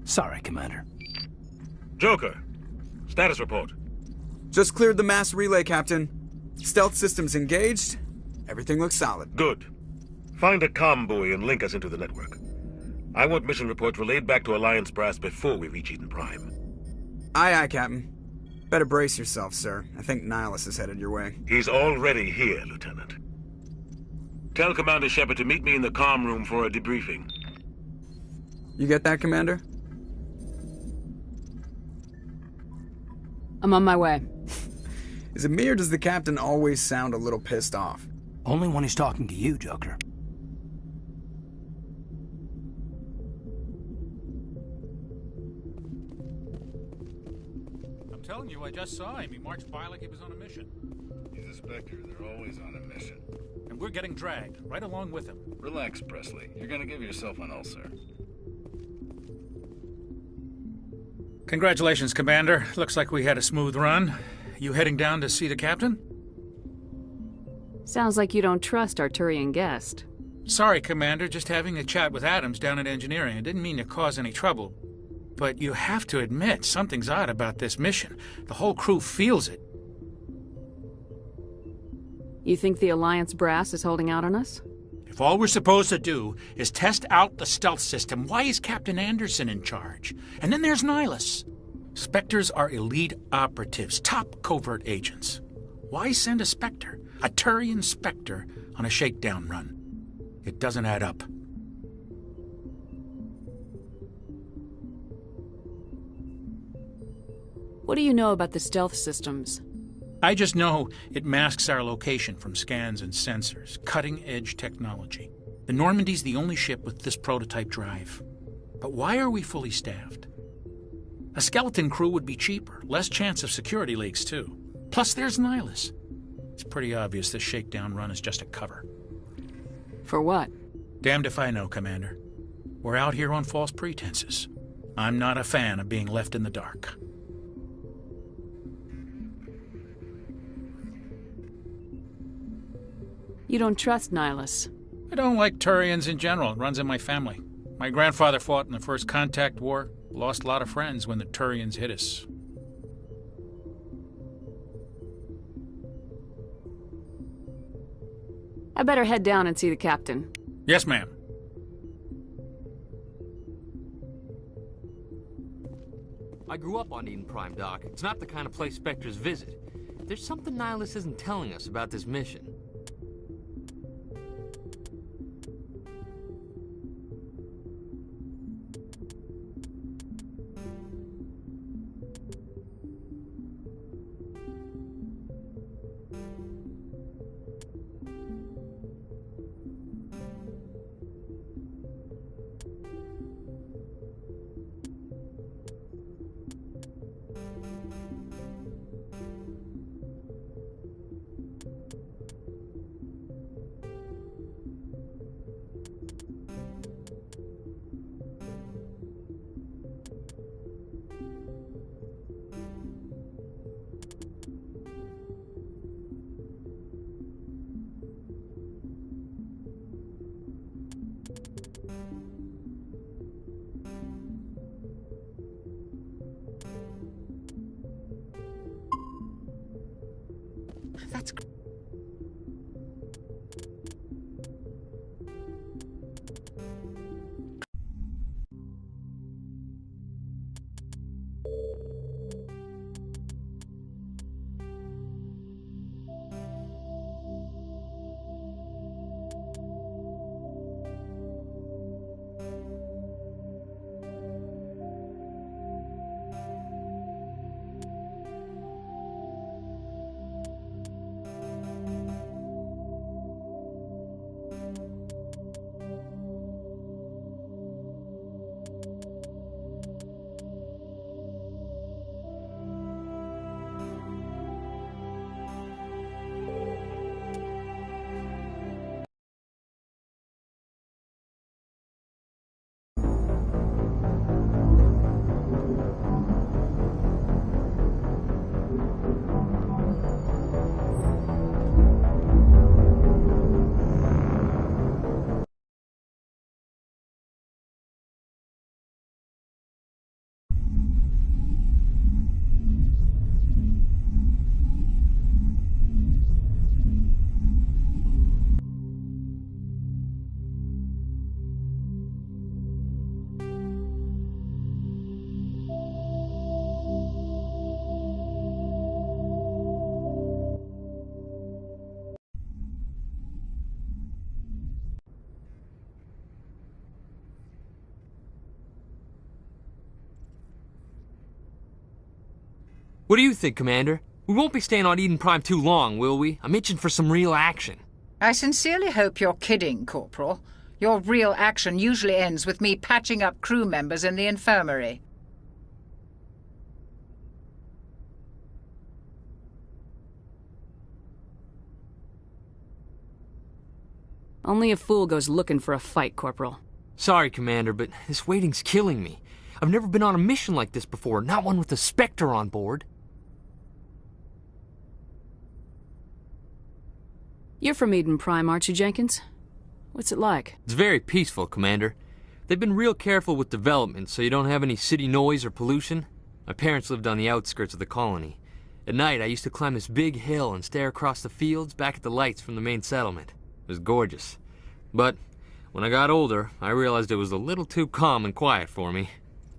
Sorry, Commander. Joker, status report. Just cleared the mass relay, Captain. Stealth systems engaged. Everything looks solid. Good. Find a comm buoy and link us into the network. I want mission reports relayed back to Alliance brass before we reach Eden Prime. Aye, aye, Captain. Better brace yourself, sir. I think Nihilus is headed your way. He's already here, Lieutenant. Tell Commander Shepard to meet me in the comm room for a debriefing. You get that, Commander? I'm on my way. Is it me or does the Captain always sound a little pissed off? Only when he's talking to you, Joker. I'm telling you, I just saw him. He marched by like he was on a mission. He's a Spectre. They're always on a mission. And we're getting dragged, right along with him. Relax, Presley. You're gonna give yourself an ulcer. Congratulations, Commander. Looks like we had a smooth run. You heading down to see the captain? Sounds like you don't trust our Turian guest. Sorry, Commander. Just having a chat with Adams down at engineering. I didn't mean to cause any trouble. But you have to admit, something's odd about this mission. The whole crew feels it. You think the Alliance brass is holding out on us? If all we're supposed to do is test out the stealth system, why is Captain Anderson in charge? And then there's Nihilus. Spectres are elite operatives, top covert agents. Why send a Spectre, a Turian Spectre, on a shakedown run? It doesn't add up. What do you know about the stealth systems? I just know it masks our location from scans and sensors. Cutting-edge technology. The Normandy's the only ship with this prototype drive. But why are we fully staffed? A skeleton crew would be cheaper, less chance of security leaks, too. Plus, there's Nihilus. It's pretty obvious this shakedown run is just a cover. For what? Damned if I know, Commander. We're out here on false pretenses. I'm not a fan of being left in the dark. You don't trust Nihilus. I don't like Turians in general. It runs in my family. My grandfather fought in the First Contact War. Lost a lot of friends when the Turians hit us. I better head down and see the captain. Yes, ma'am. I grew up on Eden Prime, Doc. It's not the kind of place Spectres visit. There's something Nihilus isn't telling us about this mission. What do you think, Commander? We won't be staying on Eden Prime too long, will we? I'm itching for some real action. I sincerely hope you're kidding, Corporal. Your real action usually ends with me patching up crew members in the infirmary. Only a fool goes looking for a fight, Corporal. Sorry, Commander, but this waiting's killing me. I've never been on a mission like this before, not one with a Spectre on board. You're from Eden Prime, aren't you, Jenkins? What's it like? It's very peaceful, Commander. They've been real careful with development, so you don't have any city noise or pollution. My parents lived on the outskirts of the colony. At night, I used to climb this big hill and stare across the fields back at the lights from the main settlement. It was gorgeous. But when I got older, I realized it was a little too calm and quiet for me.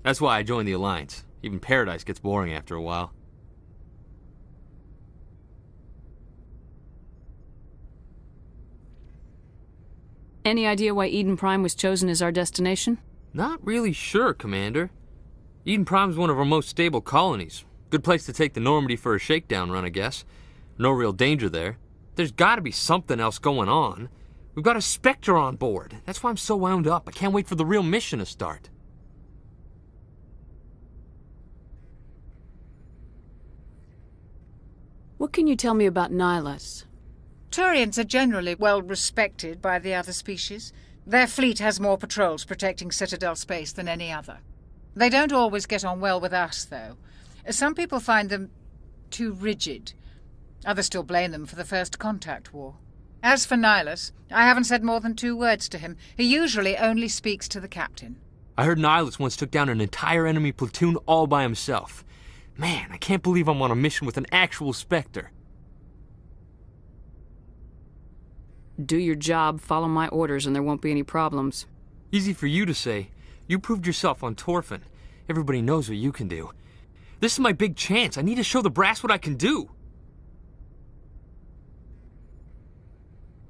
That's why I joined the Alliance. Even Paradise gets boring after a while. Any idea why Eden Prime was chosen as our destination? Not really sure, Commander. Eden Prime's one of our most stable colonies. Good place to take the Normandy for a shakedown run, I guess. No real danger there. There's gotta be something else going on. We've got a Spectre on board. That's why I'm so wound up. I can't wait for the real mission to start. What can you tell me about Nihilus? Turians are generally well respected by the other species. Their fleet has more patrols protecting Citadel space than any other. They don't always get on well with us, though. Some people find them too rigid. Others still blame them for the First Contact War. As for Nihilus, I haven't said more than 2 words to him. He usually only speaks to the captain. I heard Nihilus once took down an entire enemy platoon all by himself. Man, I can't believe I'm on a mission with an actual Spectre. Do your job, follow my orders, and there won't be any problems. Easy for you to say. You proved yourself on Torfin. Everybody knows what you can do. This is my big chance. I need to show the brass what I can do.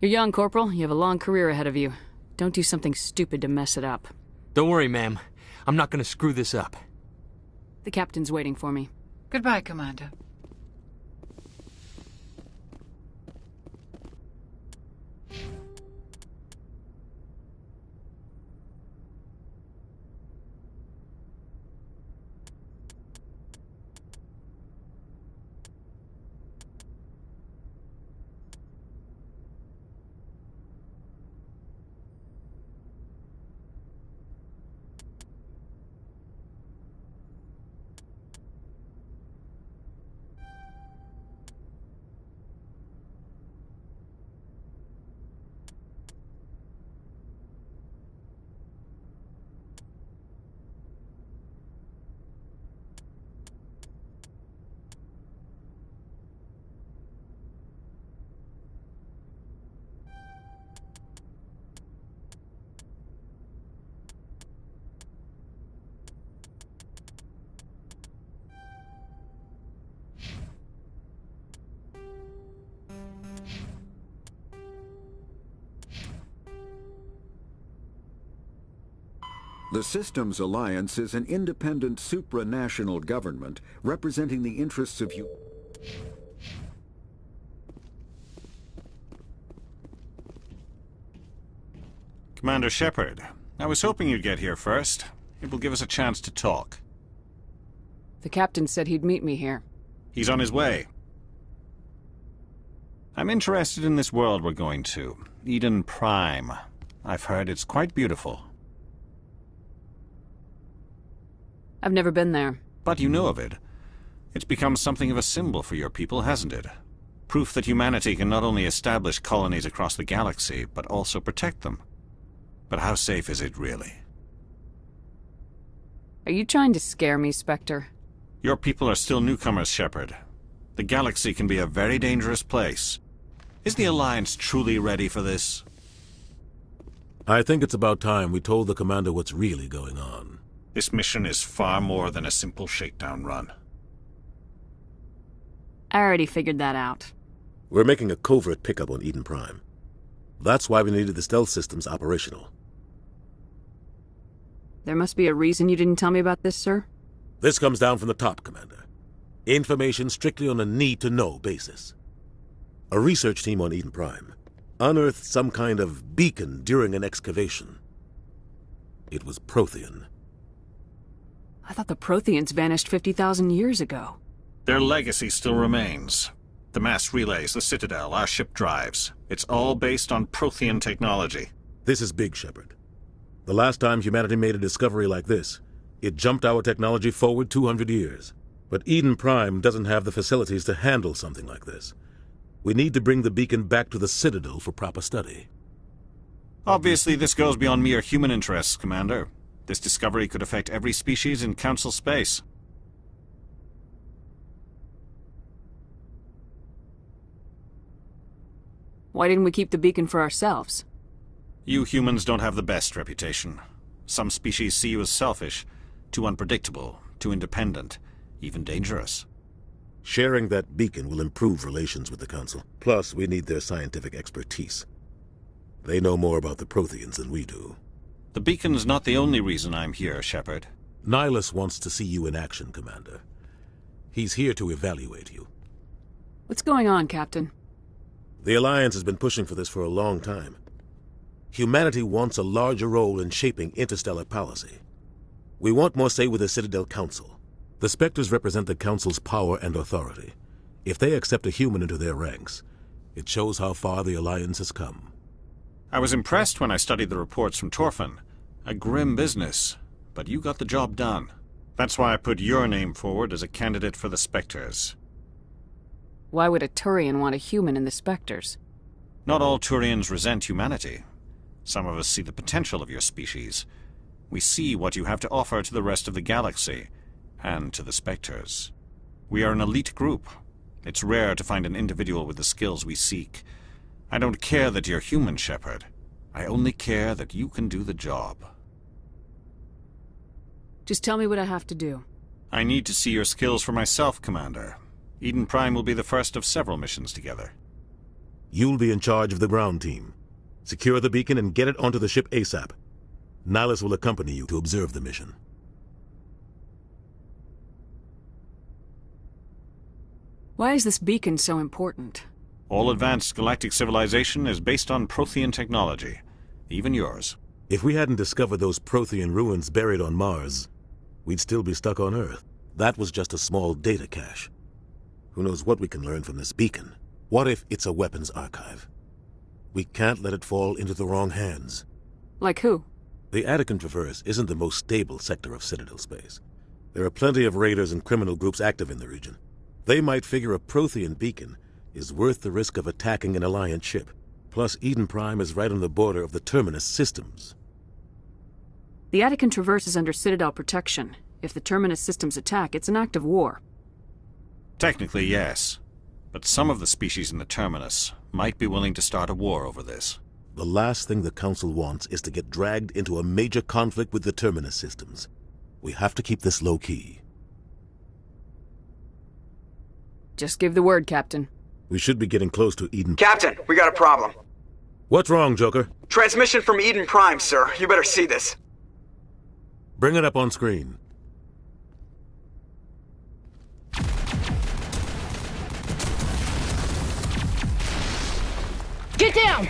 You're young, Corporal. You have a long career ahead of you. Don't do something stupid to mess it up. Don't worry, ma'am. I'm not going to screw this up. The captain's waiting for me. Goodbye, Commander. The Systems Alliance is an independent supranational government representing the interests of you. Commander Shepard, I was hoping you'd get here first. It will give us a chance to talk. The captain said he'd meet me here. He's on his way. I'm interested in this world we're going to, Eden Prime. I've heard it's quite beautiful. I've never been there. But you know of it. It's become something of a symbol for your people, hasn't it? Proof that humanity can not only establish colonies across the galaxy, but also protect them. But how safe is it, really? Are you trying to scare me, Spectre? Your people are still newcomers, Shepard. The galaxy can be a very dangerous place. Is the Alliance truly ready for this? I think it's about time we told the Commander what's really going on. This mission is far more than a simple shakedown run. I already figured that out. We're making a covert pickup on Eden Prime. That's why we needed the stealth systems operational. There must be a reason you didn't tell me about this, sir? This comes down from the top, Commander. Information strictly on a need-to-know basis. A research team on Eden Prime unearthed some kind of beacon during an excavation. It was Prothean. I thought the Protheans vanished 50,000 years ago. Their legacy still remains. The mass relays, the Citadel, our ship drives. It's all based on Prothean technology. This is big, Shepard. The last time humanity made a discovery like this, it jumped our technology forward 200 years. But Eden Prime doesn't have the facilities to handle something like this. We need to bring the beacon back to the Citadel for proper study. Obviously, this goes beyond mere human interests, Commander. This discovery could affect every species in Council space. Why didn't we keep the beacon for ourselves? You humans don't have the best reputation. Some species see you as selfish, too unpredictable, too independent, even dangerous. Sharing that beacon will improve relations with the Council. Plus, we need their scientific expertise. They know more about the Protheans than we do. The beacon's not the only reason I'm here, Shepard. Nihilus wants to see you in action, Commander. He's here to evaluate you. What's going on, Captain? The Alliance has been pushing for this for a long time. Humanity wants a larger role in shaping interstellar policy. We want more say with the Citadel Council. The Spectres represent the Council's power and authority. If they accept a human into their ranks, it shows how far the Alliance has come. I was impressed when I studied the reports from Torfan. A grim business, but you got the job done. That's why I put your name forward as a candidate for the Spectres. Why would a Turian want a human in the Spectres? Not all Turians resent humanity. Some of us see the potential of your species. We see what you have to offer to the rest of the galaxy, and to the Spectres. We are an elite group. It's rare to find an individual with the skills we seek. I don't care that you're human, Shepard. I only care that you can do the job. Just tell me what I have to do. I need to see your skills for myself, Commander. Eden Prime will be the first of several missions together. You'll be in charge of the ground team. Secure the beacon and get it onto the ship ASAP. Nihilus will accompany you to observe the mission. Why is this beacon so important? All advanced galactic civilization is based on Prothean technology. Even yours. If we hadn't discovered those Prothean ruins buried on Mars, we'd still be stuck on Earth. That was just a small data cache. Who knows what we can learn from this beacon? What if it's a weapons archive? We can't let it fall into the wrong hands. Like who? The Attican Traverse isn't the most stable sector of Citadel space. There are plenty of raiders and criminal groups active in the region. They might figure a Prothean beacon is worth the risk of attacking an Alliance ship. Plus, Eden Prime is right on the border of the Terminus systems. The Attican Traverse is under Citadel protection. If the Terminus systems attack, it's an act of war. Technically, yes. But some of the species in the Terminus might be willing to start a war over this. The last thing the Council wants is to get dragged into a major conflict with the Terminus systems. We have to keep this low-key. Just give the word, Captain. We should be getting close to Eden... Captain, we got a problem. What's wrong, Joker? Transmission from Eden Prime, sir. You better see this. Bring it up on screen. Get down!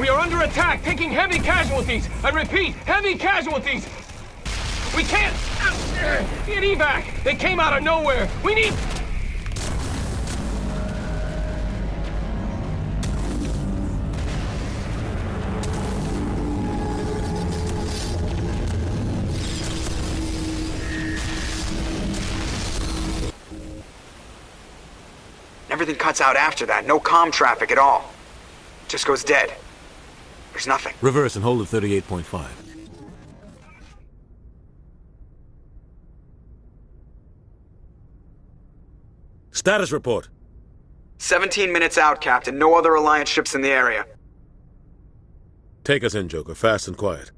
We are under attack, taking heavy casualties. I repeat, heavy casualties. We can't get evac. They came out of nowhere. We need... Everything cuts out after that. No comm traffic at all. Just goes dead. There's nothing. Reverse and hold at 38.5. Status report. 17 minutes out, Captain. No other Alliance ships in the area. Take us in, Joker. Fast and quiet.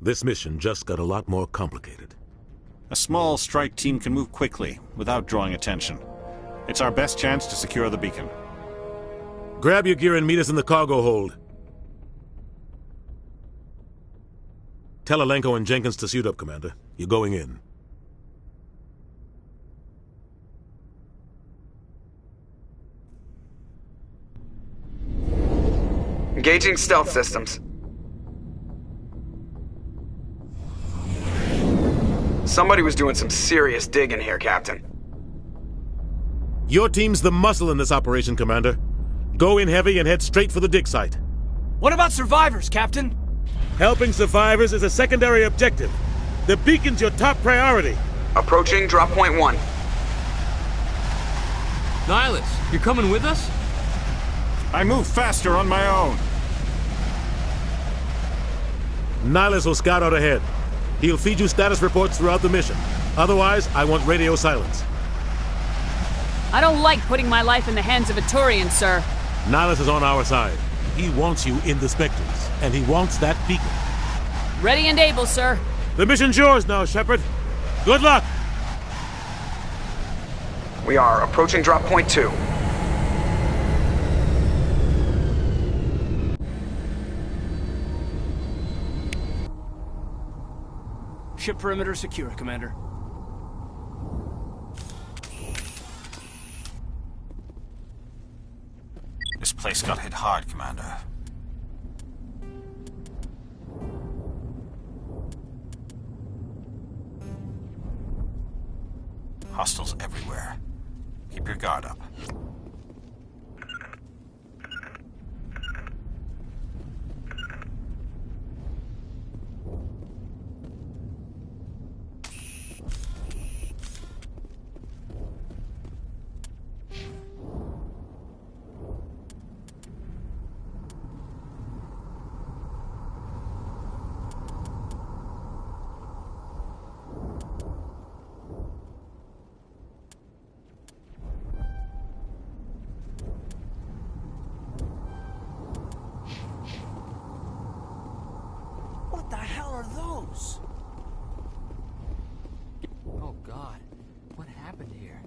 This mission just got a lot more complicated. A small strike team can move quickly, without drawing attention. It's our best chance to secure the beacon. Grab your gear and meet us in the cargo hold. Tell Alenko and Jenkins to suit up, Commander. You're going in. Engaging stealth systems. Somebody was doing some serious digging here, Captain. Your team's the muscle in this operation, Commander. Go in heavy and head straight for the dig site. What about survivors, Captain? Helping survivors is a secondary objective. The beacon's your top priority. Approaching drop point 1. Nihilus, you're coming with us? I move faster on my own. Nihilus will scout out ahead. He'll feed you status reports throughout the mission. Otherwise, I want radio silence. I don't like putting my life in the hands of a Turian, sir. Nihilus is on our side. He wants you in the Spectres, and he wants that beacon. Ready and able, sir. The mission's yours now, Shepard. Good luck! We are approaching drop point 2. Ship perimeter secure, Commander. This place got hit hard, Commander. Hostiles everywhere. Keep your guard up. What the hell are those? Oh, God. What happened here?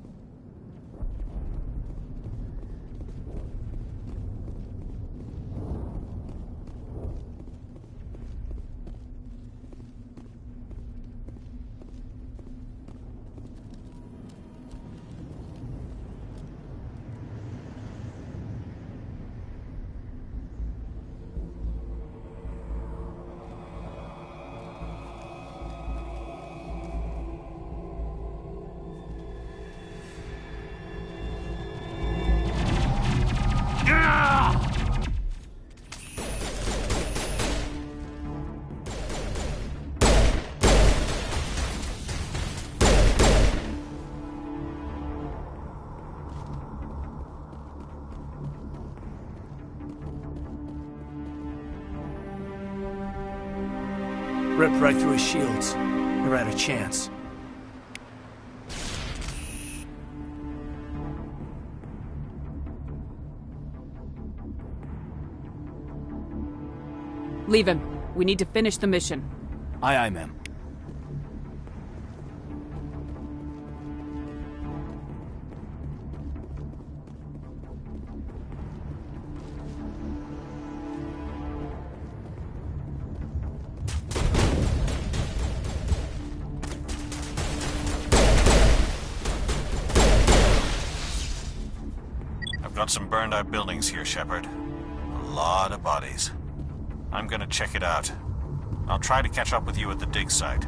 Ripped right through his shields. Never had a chance. Leave him. We need to finish the mission. Aye, aye, ma'am. I've got some burned out buildings here, Shepard. A lot of bodies. I'm gonna check it out. I'll try to catch up with you at the dig site.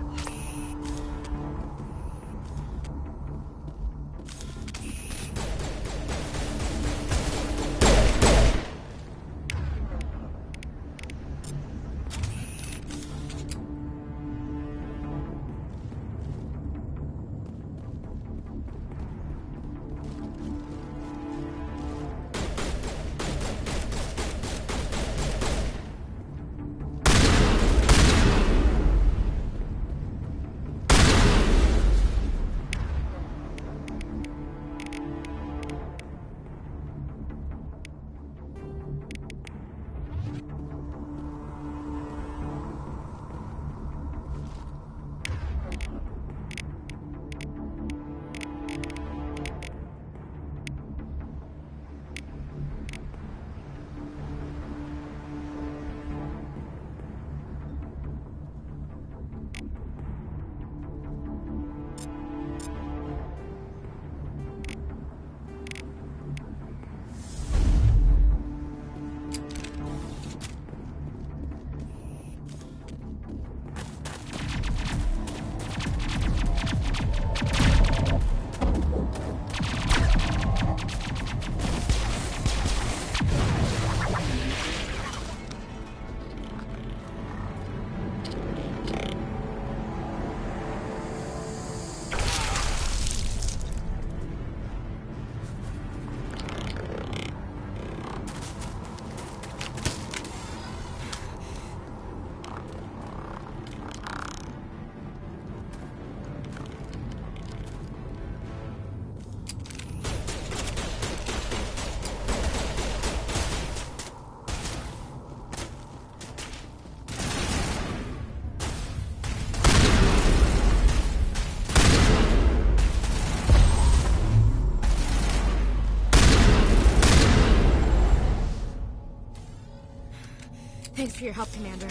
Thanks for your help, Commander.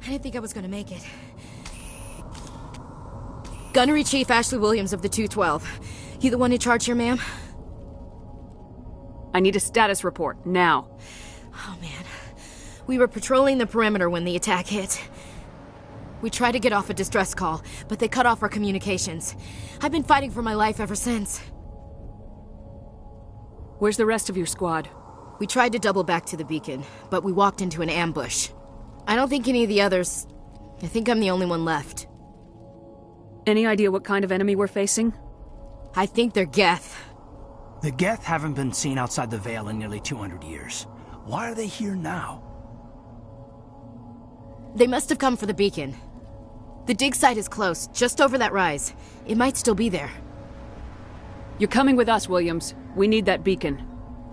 I didn't think I was gonna make it. Gunnery Chief Ashley Williams of the 212. You the one in charge here, ma'am? I need a status report, now. Oh, man. We were patrolling the perimeter when the attack hit. We tried to get off a distress call, but they cut off our communications. I've been fighting for my life ever since. Where's the rest of your squad? We tried to double back to the beacon, but we walked into an ambush. I don't think any of the others... I think I'm the only one left. Any idea what kind of enemy we're facing? I think they're Geth. The Geth haven't been seen outside the Veil in nearly 200 years. Why are they here now? They must have come for the beacon. The dig site is close, just over that rise. It might still be there. You're coming with us, Williams. We need that beacon.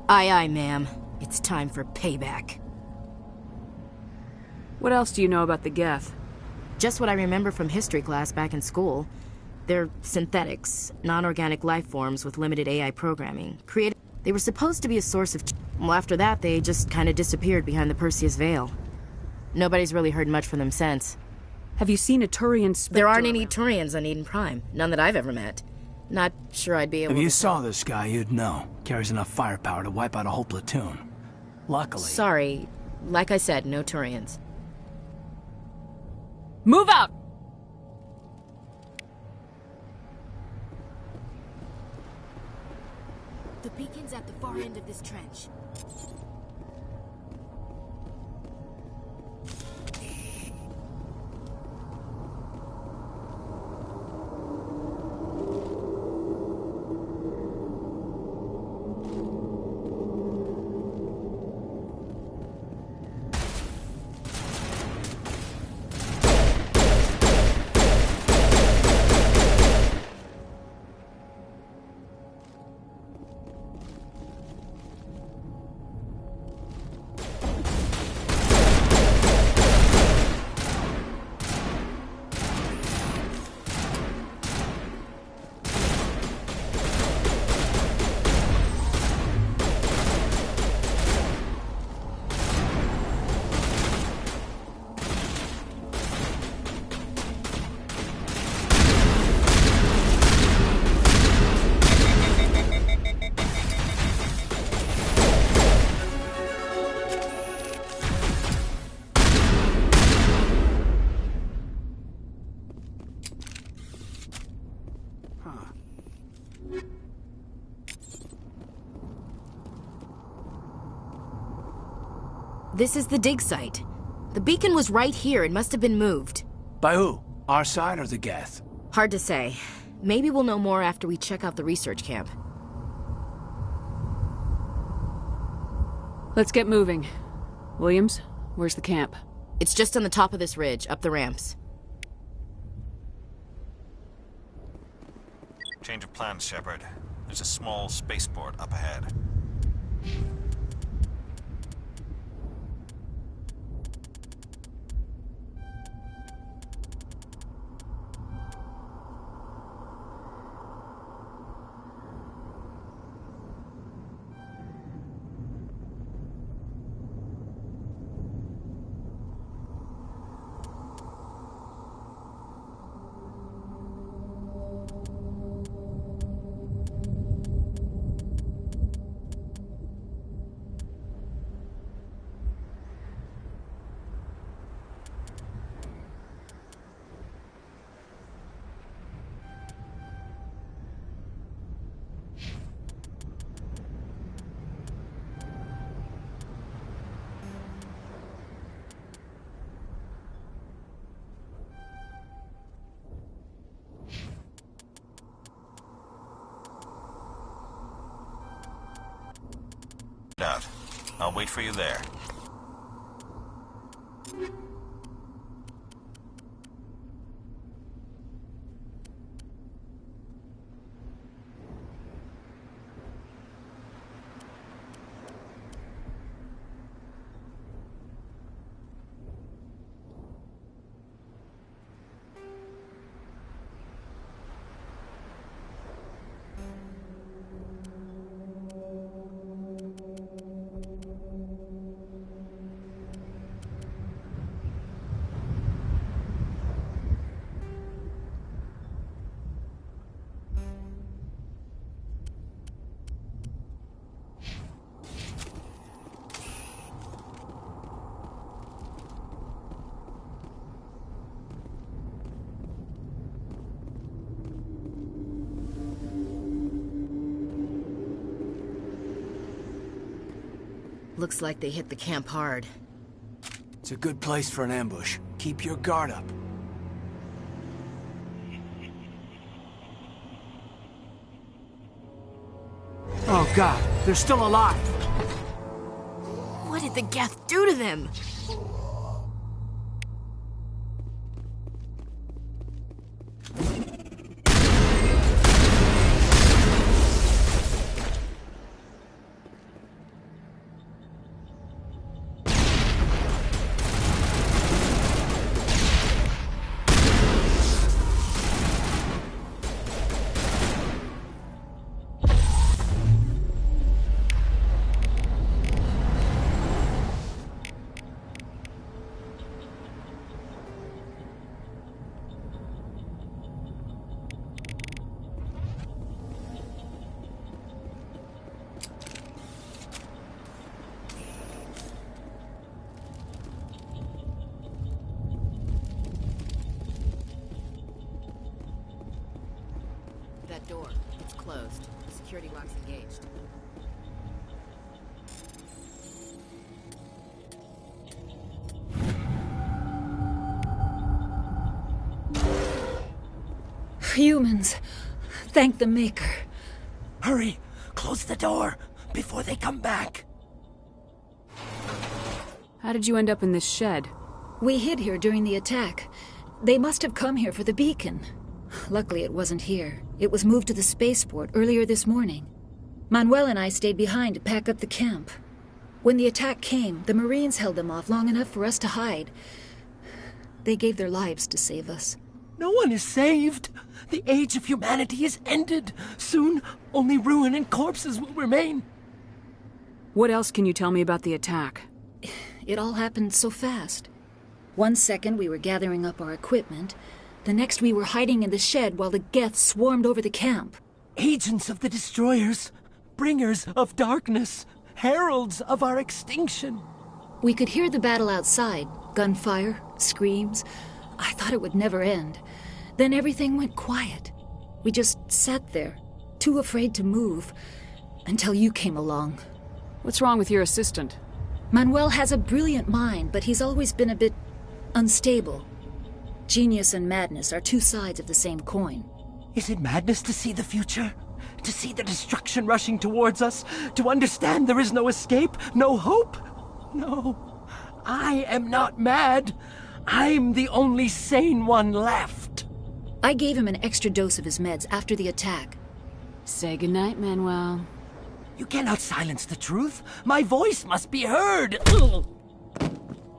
Aye, aye, ma'am. It's time for payback. What else do you know about the Geth? Just what I remember from history class back in school. They're synthetics, non-organic life forms with limited AI programming. They were supposed to be a source of... Well, after that, they just kind of disappeared behind the Perseus Veil. Nobody's really heard much from them since. Have you seen a Turian specter? There aren't any Turians on Eden Prime. None that I've ever met. Not sure I'd be able to... If you saw this guy, you'd know. Carries enough firepower to wipe out a whole platoon. Luckily... Sorry. Like I said, no Turians. Move out! The beacon's at the far end of this trench. This is the dig site. The beacon was right here. It must have been moved. By who? Our side or the Geth? Hard to say. Maybe we'll know more after we check out the research camp. Let's get moving. Williams, where's the camp? It's just on the top of this ridge, up the ramps. Change of plans, Shepard. There's a small spaceport up ahead. Out. I'll wait for you there. Looks like they hit the camp hard. It's a good place for an ambush. Keep your guard up. Oh God, they're still alive! What did the Geth do to them? That door. It's closed. Security lock's engaged. Humans. Thank the Maker. Hurry! Close the door before they come back. How did you end up in this shed? We hid here during the attack. They must have come here for the beacon. Luckily, it wasn't here. It was moved to the spaceport earlier this morning. Manuel and I stayed behind to pack up the camp. When the attack came, the Marines held them off long enough for us to hide. They gave their lives to save us. No one is saved. The age of humanity is ended. Soon, only ruin and corpses will remain. What else can you tell me about the attack? It all happened so fast. 1 second we were gathering up our equipment. The next we were hiding in the shed while the Geth swarmed over the camp. Agents of the destroyers, bringers of darkness, heralds of our extinction. We could hear the battle outside. Gunfire, screams. I thought it would never end. Then everything went quiet. We just sat there, too afraid to move, until you came along. What's wrong with your assistant? Manuel has a brilliant mind, but he's always been a bit unstable. Genius and madness are two sides of the same coin. Is it madness to see the future? To see the destruction rushing towards us? To understand there is no escape? No hope? No. I am not mad. I'm the only sane one left. I gave him an extra dose of his meds after the attack. Say goodnight, Manuel. You cannot silence the truth. My voice must be heard. Oh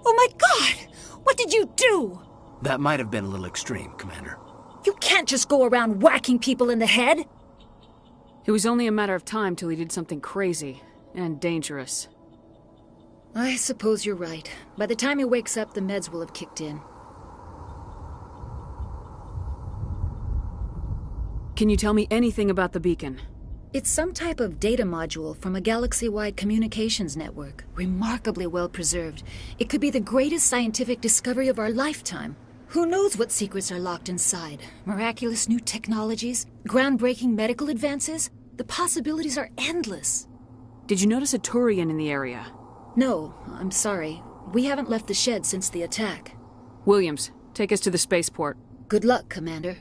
my God! What did you do? That might have been a little extreme, Commander. You can't just go around whacking people in the head. It was only a matter of time till he did something crazy and dangerous. I suppose you're right. By the time he wakes up, the meds will have kicked in. Can you tell me anything about the beacon? It's some type of data module from a galaxy-wide communications network. Remarkably well preserved. It could be the greatest scientific discovery of our lifetime. Who knows what secrets are locked inside? Miraculous new technologies? Groundbreaking medical advances? The possibilities are endless. Did you notice a Turian in the area? No, I'm sorry. We haven't left the shed since the attack. Williams, take us to the spaceport. Good luck, Commander.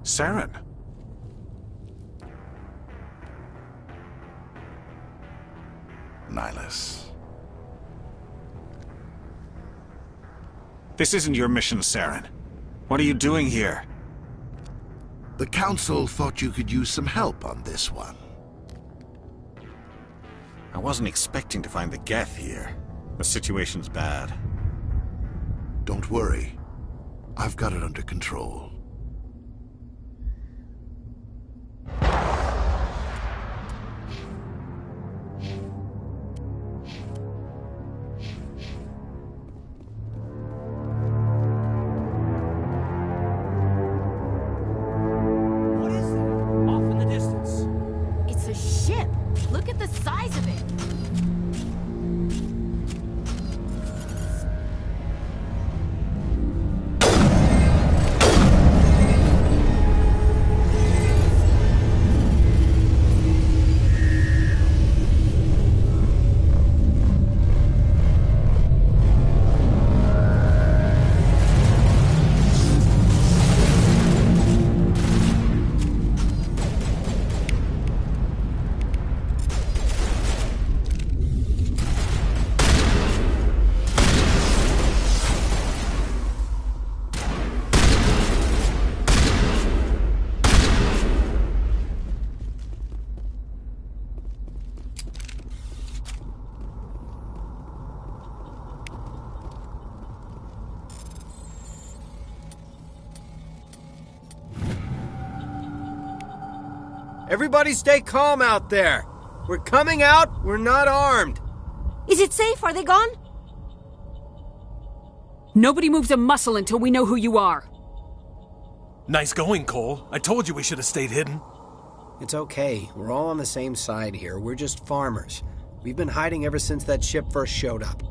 Saren. Nihilus. This isn't your mission, Saren. What are you doing here? The Council thought you could use some help on this one. I wasn't expecting to find the Geth here. The situation's bad. Don't worry. I've got it under control. Everybody stay calm out there. We're coming out, we're not armed. Is it safe? Are they gone? Nobody moves a muscle until we know who you are. Nice going, Cole. I told you we should have stayed hidden. It's okay. We're all on the same side here. We're just farmers. We've been hiding ever since that ship first showed up.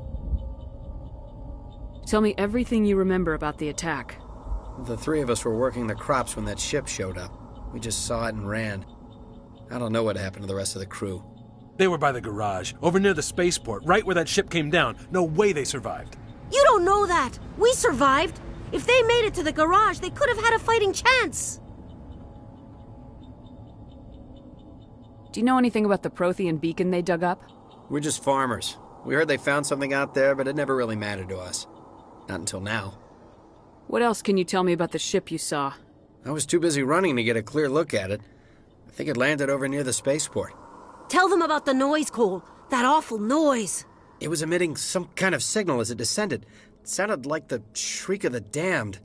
Tell me everything you remember about the attack. The three of us were working the crops when that ship showed up. We just saw it and ran. I don't know what happened to the rest of the crew. They were by the garage, over near the spaceport, right where that ship came down. No way they survived. You don't know that. We survived. If they made it to the garage, they could have had a fighting chance. Do you know anything about the Prothean beacon they dug up? We're just farmers. We heard they found something out there, but it never really mattered to us. Not until now. What else can you tell me about the ship you saw? I was too busy running to get a clear look at it. I think it landed over near the spaceport. Tell them about the noise, Cole. That awful noise. It was emitting some kind of signal as it descended. It sounded like the shriek of the damned.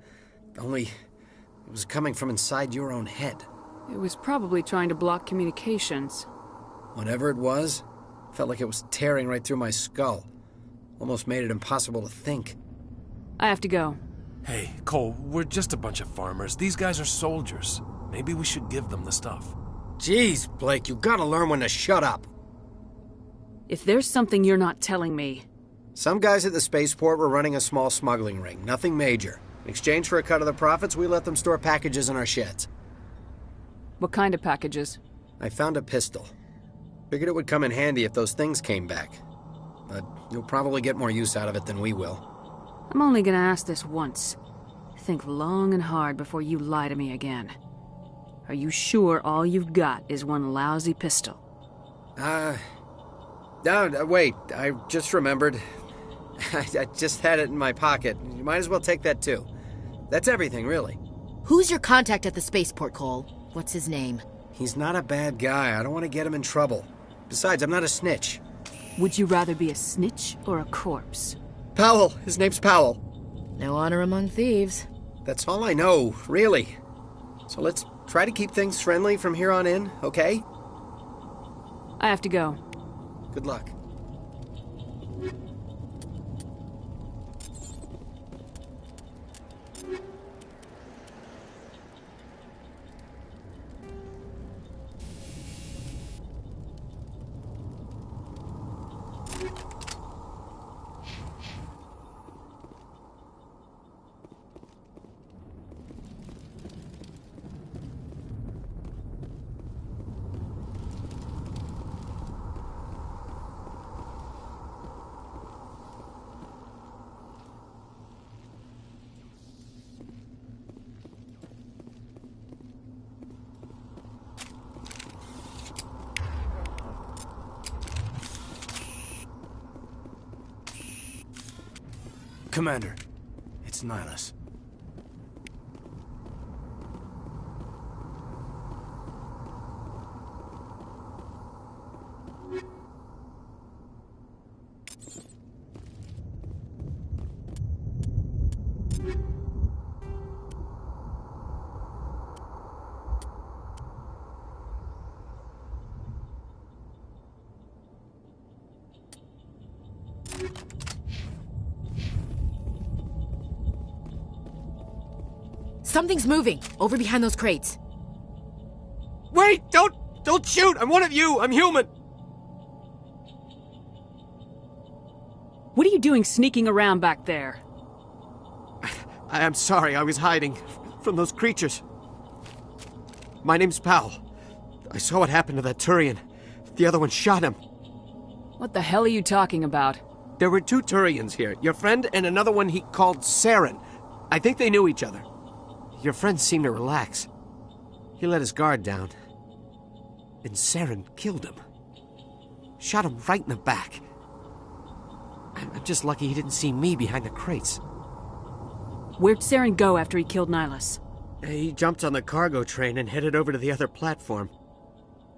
Only it was coming from inside your own head. It was probably trying to block communications. Whatever it was, felt like it was tearing right through my skull. Almost made it impossible to think. I have to go. Hey, Cole, we're just a bunch of farmers. These guys are soldiers. Maybe we should give them the stuff. Jeez, Blake, you gotta learn when to shut up. If there's something you're not telling me... Some guys at the spaceport were running a small smuggling ring, nothing major. In exchange for a cut of the profits, we let them store packages in our sheds. What kind of packages? I found a pistol. Figured it would come in handy if those things came back. But you'll probably get more use out of it than we will. I'm only gonna ask this once. Think long and hard before you lie to me again. Are you sure all you've got is one lousy pistol? Wait, I just remembered. I just had it in my pocket. You might as well take that too. That's everything, really. Who's your contact at the spaceport, Cole? What's his name? He's not a bad guy. I don't want to get him in trouble. Besides, I'm not a snitch. Would you rather be a snitch or a corpse? Powell. His name's Powell. No honor among thieves. That's all I know, really. So let's try to keep things friendly from here on in, okay? I have to go. Good luck. Commander, it's Nihilus. Something's moving, over behind those crates. Wait! Don't shoot! I'm one of you! I'm human! What are you doing sneaking around back there? I'm sorry, I was hiding from those creatures. My name's Powell. I saw what happened to that Turian. The other one shot him. What the hell are you talking about? There were 2 Turians here, your friend and another one he called Saren. I think they knew each other. Your friend seemed to relax. He let his guard down. And Saren killed him. Shot him right in the back. I'm just lucky he didn't see me behind the crates. Where'd Saren go after he killed Nihilus? He jumped on the cargo train and headed over to the other platform.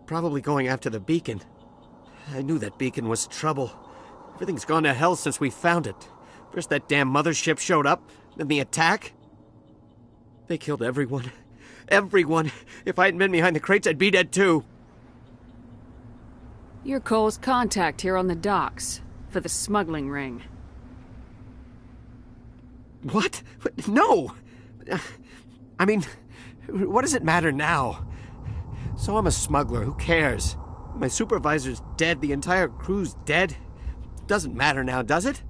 Probably going after the beacon. I knew that beacon was trouble. Everything's gone to hell since we found it. First that damn mothership showed up, then the attack. They killed everyone. Everyone. If I hadn't been behind the crates, I'd be dead too. You're Cole's contact here on the docks, for the smuggling ring. What? No! I mean, what does it matter now? So I'm a smuggler, who cares? My supervisor's dead, the entire crew's dead. Doesn't matter now, does it?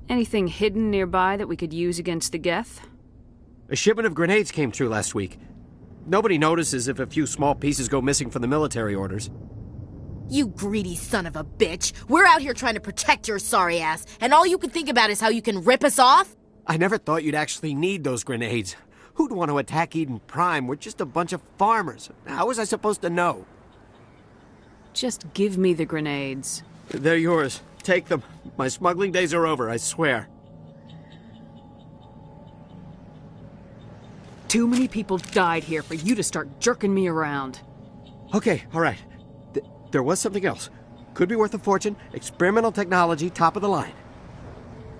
Anything hidden nearby that we could use against the Geth? A shipment of grenades came through last week. Nobody notices if a few small pieces go missing from the military orders. You greedy son of a bitch! We're out here trying to protect your sorry ass, and all you can think about is how you can rip us off? I never thought you'd actually need those grenades. Who'd want to attack Eden Prime? We're just a bunch of farmers. How was I supposed to know? Just give me the grenades. They're yours. Take them. My smuggling days are over, I swear. Too many people died here for you to start jerking me around. Okay, all right. There was something else. Could be worth a fortune. Experimental technology, top of the line.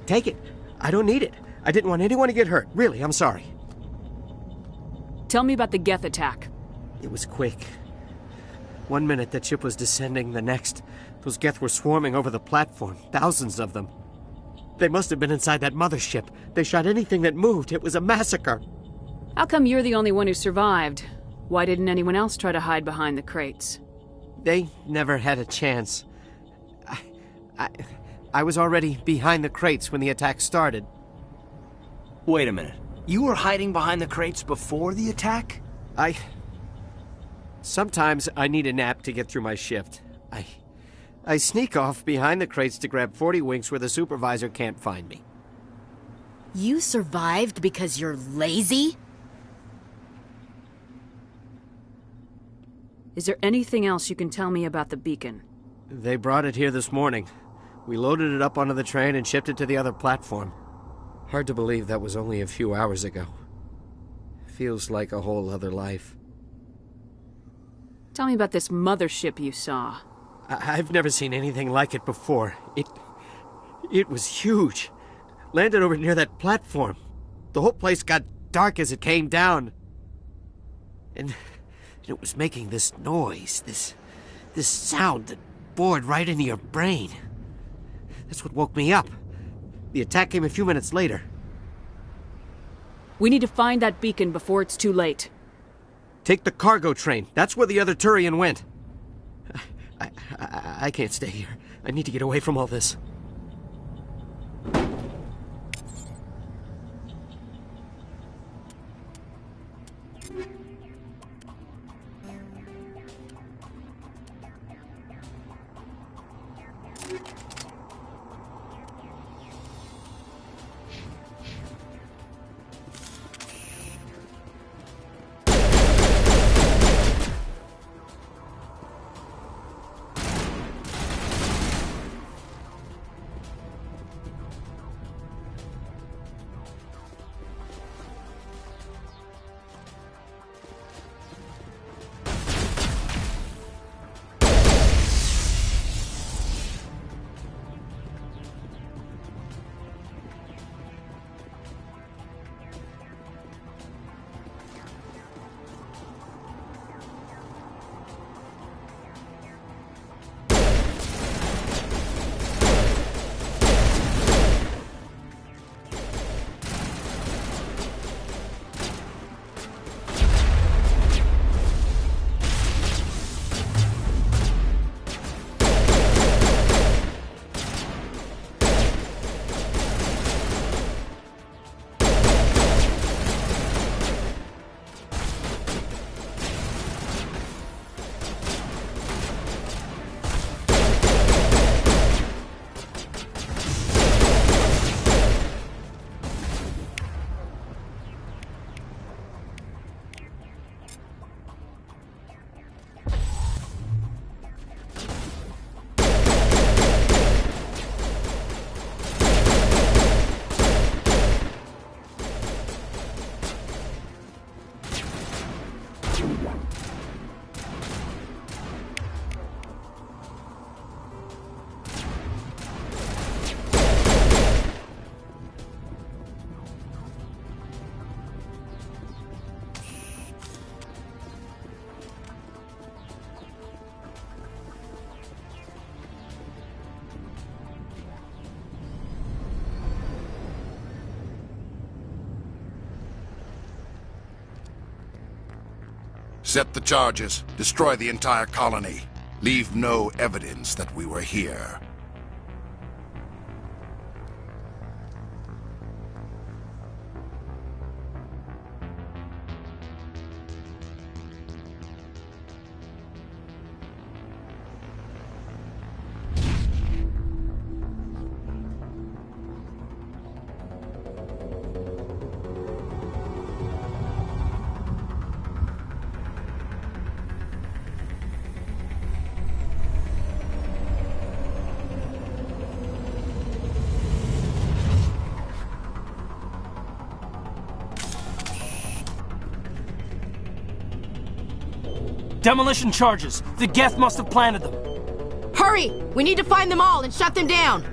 Take it. I don't need it. I didn't want anyone to get hurt. Really, I'm sorry. Tell me about the Geth attack. It was quick. 1 minute that ship was descending, the next, those Geth were swarming over the platform. Thousands of them. They must have been inside that mothership. They shot anything that moved. It was a massacre. How come you're the only one who survived? Why didn't anyone else try to hide behind the crates? They never had a chance. I was already behind the crates when the attack started. Wait a minute. You were hiding behind the crates before the attack? Sometimes I need a nap to get through my shift. I sneak off behind the crates to grab 40 winks where the supervisor can't find me. You survived because you're lazy? Is there anything else you can tell me about the beacon? They brought it here this morning. We loaded it up onto the train and shipped it to the other platform. Hard to believe that was only a few hours ago. Feels like a whole other life. Tell me about this mothership you saw. I've never seen anything like it before. It was huge. Landed over near that platform. The whole place got dark as it came down. And it was making this noise, this sound that bored right into your brain. That's what woke me up. The attack came a few minutes later. We need to find that beacon before it's too late. Take the cargo train. That's where the other Turian went. I can't stay here. I need to get away from all this. Accept the charges. Destroy the entire colony. Leave no evidence that we were here. Demolition charges. The Geth must have planted them. Hurry! We need to find them all and shut them down!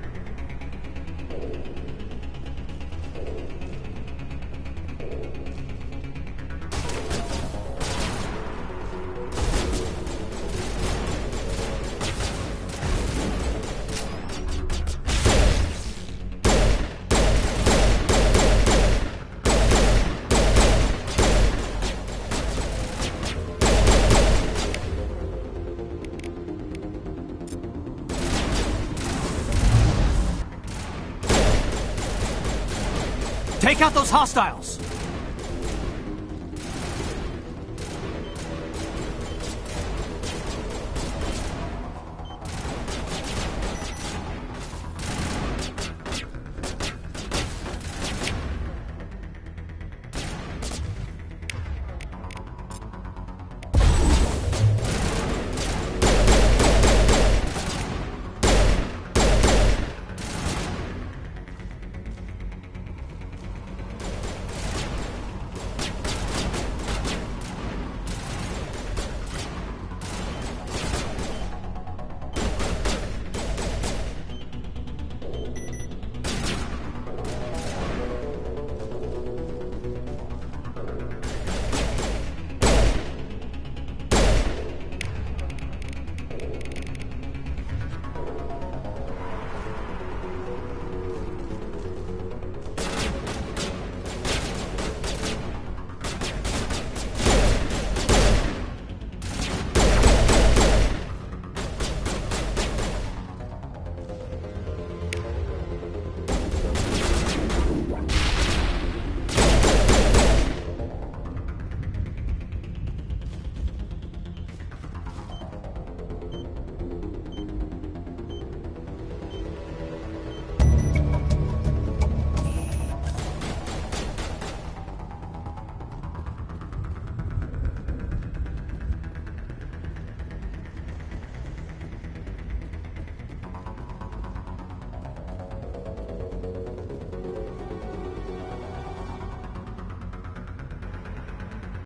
Take out those hostiles!